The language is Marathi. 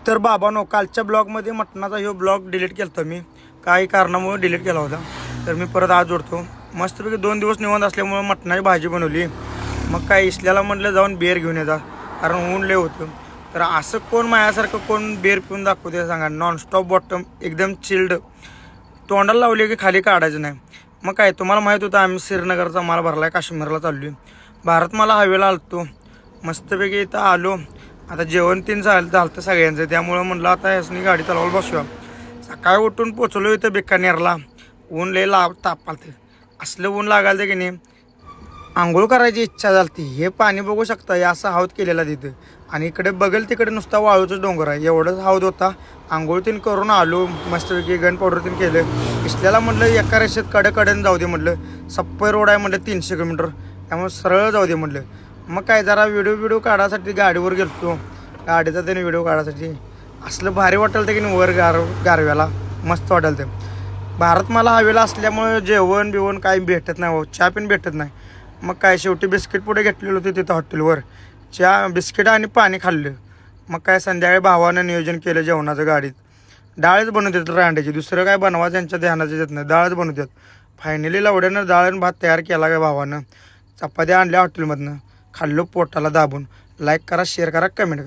तर बाबांनो, कालच्या ब्लॉगमध्ये मटणाचा ह्यो ब्लॉग डिलीट केला होता मी. काही कारणामुळे डिलीट केला होता. तर मी परत आज जोडतो. मस्तपैकी 2 दिवस निवांत असल्यामुळे मटणाची भाजी बनवली. मग काय इसल्याला म्हटलं जाऊन बेर घेऊन येतात, कारण ऊन लय होतं. तर असं कोण माझ्यासारखं कोण बेर पिऊन दाखवते सांगा. नॉनस्टॉप बॉटम, एकदम चिल्ड, तोंडाला लावले की खाली काढायचं नाही. मग काय, तुम्हाला माहीत होतं आम्ही श्रीनगरचा माल भरला, काश्मीरला चाललो आहे. भारतमाला हवेला आलतो. मस्तपैकी इथं आलो. आता जेवण 3 झालं सगळ्यांचं, त्यामुळं म्हटलं आता यासनी गाडी चालवायला बसूया. सकाळी उठून पोचलो इथं बिकानेरला. ऊन लय ताप आलतं. असलं ऊन लागायला की नाही, आंघोळ करायची इच्छा झाली. हे पाणी बघू शकता, हे असं हौद केलेला तिथं. आणि इकडे बघेल तिकडे नुसता वाळूचं डोंगर आहे. एवढंच हौद होता. आंघोळ तीन करून आलो. मस्तपैकी गन पावडर तीन केलं. इसल्याला म्हटलं एका रेषेत कडेनं जाऊ दे म्हटलं. सप्पय रोड आहे म्हटलं 300 किलोमीटर, त्यामुळे सरळ जाऊ दे म्हटलं. मग काय, जरा व्हिडिओ काढायसाठी गाडीवर गेलो. गाडीचा त्याने व्हिडिओ काढायसाठी असलं भारी वाटेल ते की नाही. वर गारव्याला मस्त वाटेल ते. भारतमाला हवेला असल्यामुळे जेवण बिवण काही भेटत नाही, चहा पण भेटत नाही. मग काय, शेवटी बिस्किट पुढे घेतलेलं होते तिथं हॉटेलवर. चहा, बिस्किट आणि पाणी खाल्लं. मग काय, संध्याकाळी भावानं नियोजन केलं जेवणाचं. गाडीत डाळच बनवतात रांड्याची, दुसरं काय बनवा त्यांच्या ध्यानाचं येत नाही, डाळच बनवतात. फायनली लवड्यानं डाळ आणि भात तयार केला काय भावानं. चपात्या आणल्या हॉटेलमधनं, खाल्लो पोटाला दाबून. लाईक करा, शेअर करा, कमेंट करा.